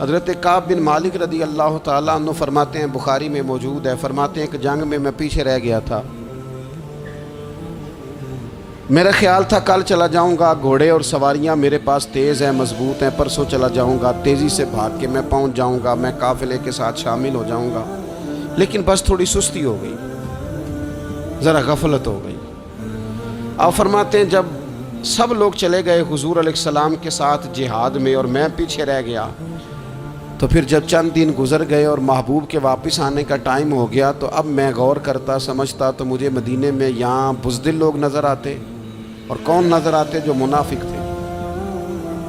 حضرت کعب بن مالک رضی اللہ تعالیٰ عنہ فرماتے ہیں، بخاری میں موجود ہے، فرماتے ہیں کہ جنگ میں پیچھے رہ گیا تھا، میرا خیال تھا کل چلا جاؤں گا، گھوڑے اور سواریاں میرے پاس تیز ہیں، مضبوط ہیں، پرسوں چلا جاؤں گا، تیزی سے بھاگ کے میں پہنچ جاؤں گا، میں قافلے کے ساتھ شامل ہو جاؤں گا، لیکن بس تھوڑی سستی ہو گئی، ذرا غفلت ہو گئی۔ آپ فرماتے ہیں جب سب لوگ چلے گئے حضور علیہ السلام کے ساتھ جہاد میں اور میں پیچھے رہ گیا، تو پھر جب چند دن گزر گئے اور محبوب کے واپس آنے کا ٹائم ہو گیا، تو اب میں غور کرتا سمجھتا تو مجھے مدینے میں یہاں بزدل لوگ نظر آتے، اور کون نظر آتے؟ جو منافق تھے،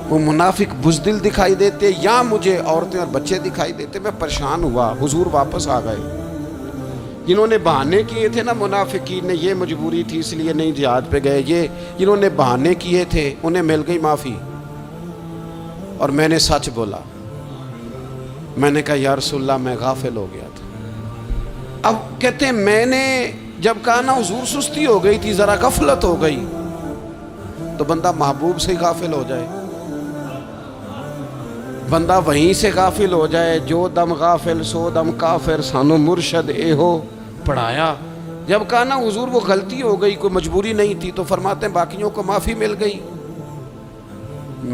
وہ منافق بزدل دکھائی دیتے، یا مجھے عورتیں اور بچے دکھائی دیتے۔ میں پریشان ہوا، حضور واپس آ گئے۔ جنہوں نے بہانے کیے تھے نا منافقین نے، یہ مجبوری تھی اس لیے نہیں جہاد پہ گئے، یہ جنہوں نے بہانے کیے تھے انہیں مل گئی معافی، اور میں نے سچ بولا، میں نے کہا یا رسول اللہ میں غافل ہو گیا تھا۔ اب کہتے ہیں میں نے جب کہا نا حضور سستی ہو گئی تھی، ذرا غفلت ہو گئی، تو بندہ محبوب سے غافل ہو جائے، بندہ وہیں سے غافل ہو جائے۔ جو دم غافل سو دم کافر، سانو مرشد اے ہو پڑھایا۔ جب کہا نا حضور وہ غلطی ہو گئی، کوئی مجبوری نہیں تھی، تو فرماتے ہیں باقیوں کو معافی مل گئی،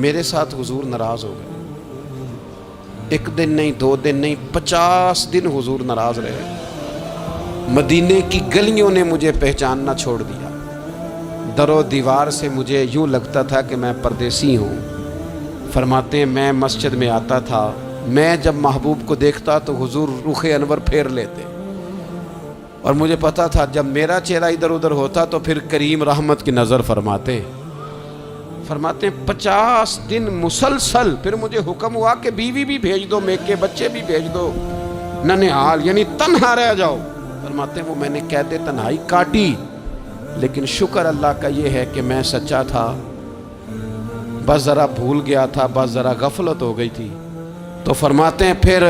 میرے ساتھ حضور ناراض ہو گئے۔ ایک دن نہیں، 2 دن نہیں، 50 دن حضور ناراض رہے۔ مدینے کی گلیوں نے مجھے پہچاننا چھوڑ دیا، در و دیوار سے مجھے یوں لگتا تھا کہ میں پردیسی ہوں۔ فرماتے ہیں میں مسجد میں آتا تھا، میں جب محبوب کو دیکھتا تو حضور رخ انور پھیر لیتے، اور مجھے پتا تھا جب میرا چہرہ ادھر ادھر ہوتا تو پھر کریم رحمت کی نظر فرماتے۔ فرماتے ہیں 50 دن مسلسل، پھر مجھے حکم ہوا کہ بیوی بھی بھیج دو، میکے بچے بھی بھیج دو، ننھال یعنی تنہا رہ جاؤ۔ فرماتے ہیں وہ میں نے قید تنہائی کاٹی، لیکن شکر اللہ کا یہ ہے کہ میں سچا تھا، بس ذرا بھول گیا تھا، بس ذرا غفلت ہو گئی تھی۔ تو فرماتے ہیں پھر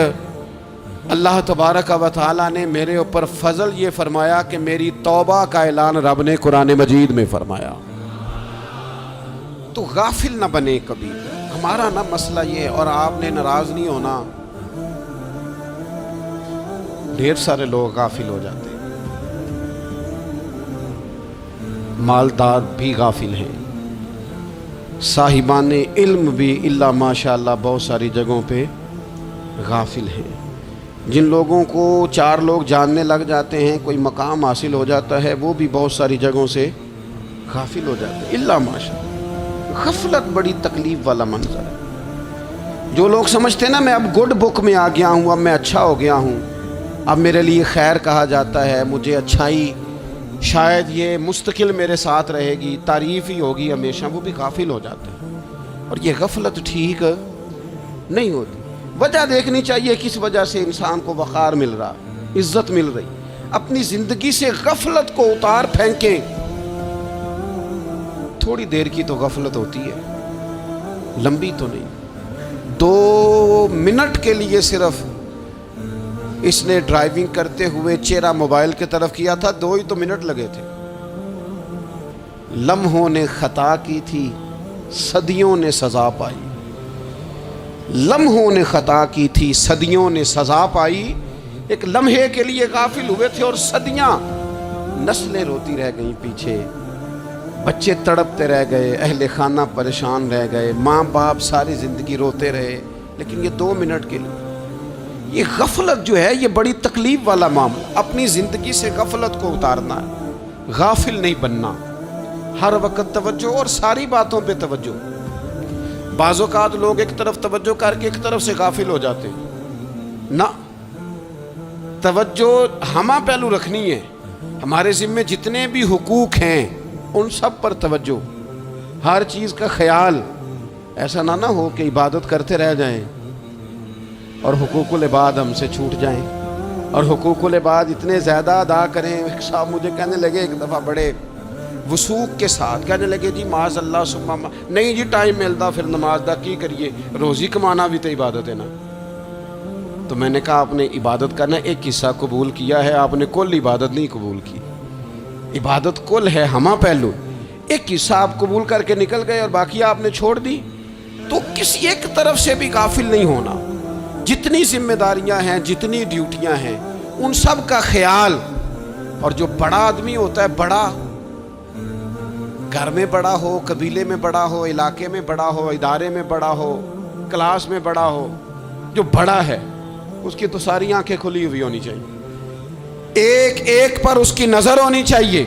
اللہ تبارک و تعالیٰ نے میرے اوپر فضل یہ فرمایا کہ میری توبہ کا اعلان رب نے قرآن مجید میں فرمایا۔ تو غافل نہ بنے کبھی، ہمارا نہ مسئلہ یہ ہے، اور آپ نے ناراض نہیں ہونا۔ ڈھیر سارے لوگ غافل ہو جاتے ہیں، مالدار بھی غافل ہیں، صاحبان علم بھی الا ماشاء اللہ بہت ساری جگہوں پہ غافل ہیں۔ جن لوگوں کو 4 لوگ جاننے لگ جاتے ہیں، کوئی مقام حاصل ہو جاتا ہے، وہ بھی بہت ساری جگہوں سے غافل ہو جاتے ہیں الا ماشاء اللہ۔ غفلت بڑی تکلیف والا منظر ہے۔ جو لوگ سمجھتے ہیں نا میں اب گڈ بک میں آ گیا ہوں، اب میں اچھا ہو گیا ہوں، اب میرے لیے خیر کہا جاتا ہے، مجھے اچھائی شاید یہ مستقل میرے ساتھ رہے گی، تعریف ہی ہوگی ہمیشہ، وہ بھی غافل ہو جاتے ہیں۔ اور یہ غفلت ٹھیک نہیں ہوتی۔ وجہ دیکھنی چاہیے کس وجہ سے انسان کو وقار مل رہا، عزت مل رہی۔ اپنی زندگی سے غفلت کو اتار پھینکیں۔ تھوڑی دیر کی تو غفلت ہوتی ہے، لمبی تو نہیں۔ 2 منٹ کے لیے صرف اس نے ڈرائیونگ کرتے ہوئے چہرہ موبائل کی طرف کیا تھا، 2 ہی تو منٹ لگے تھے۔ لمحوں نے خطا کی تھی، صدیوں نے سزا پائی۔ لمحوں نے خطا کی تھی، صدیوں نے سزا پائی۔ ایک لمحے کے لیے غافل ہوئے تھے اور صدیاں، نسلیں روتی رہ گئیں پیچھے، بچے تڑپتے رہ گئے، اہل خانہ پریشان رہ گئے، ماں باپ ساری زندگی روتے رہے، لیکن یہ 2 منٹ کے لیے۔ یہ غفلت جو ہے یہ بڑی تکلیف والا معاملہ۔ اپنی زندگی سے غفلت کو اتارنا ہے، غافل نہیں بننا، ہر وقت توجہ اور ساری باتوں پہ توجہ۔ بعض اوقات لوگ ایک طرف توجہ کر کے ایک طرف سے غافل ہو جاتے ہیں، نہ، توجہ ہمہ پہلو رکھنی ہے۔ ہمارے ذمے جتنے بھی حقوق ہیں ان سب پر توجہ، ہر چیز کا خیال، ایسا نہ ہو کہ عبادت کرتے رہ جائیں اور حقوق العباد ہم سے چھوٹ جائیں، اور حقوق العباد اتنے زیادہ ادا کریں۔ ایک صاحب مجھے کہنے لگے ایک دفعہ بڑے وثوق کے ساتھ، کہنے لگے جی معاذ اللہ سبحان نہیں جی ٹائم ملتا پھر نماز دا کی کریے، روزی کمانا بھی تو عبادت ہے نا۔ تو میں نے کہا آپ نے عبادت کرنا ایک حصہ قبول کیا ہے، آپ نے کل عبادت نہیں قبول کی۔ عبادت کل ہے، ہمہ پہلو، ایک حصہ آپ قبول کر کے نکل گئے اور باقی آپ نے چھوڑ دی۔ تو کسی ایک طرف سے بھی غافل نہیں ہونا۔ جتنی ذمہ داریاں ہیں، جتنی ڈیوٹیاں ہیں، ان سب کا خیال. اور جو بڑا آدمی ہوتا ہے، بڑا گھر میں بڑا ہو، قبیلے میں بڑا ہو، علاقے میں بڑا ہو، ادارے میں بڑا ہو، کلاس میں بڑا ہو، جو بڑا ہے اس کی تو ساری آنکھیں کھلی ہوئی ہونی چاہیے. ایک ایک پر اس کی نظر ہونی چاہیے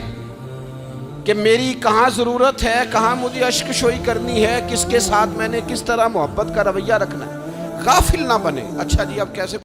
کہ میری کہاں ضرورت ہے، کہاں مجھے اشک شوئی کرنی ہے، کس کے ساتھ میں نے کس طرح محبت کا رویہ رکھنا ہے. غافل نہ بنے. اچھا جی اب کیسے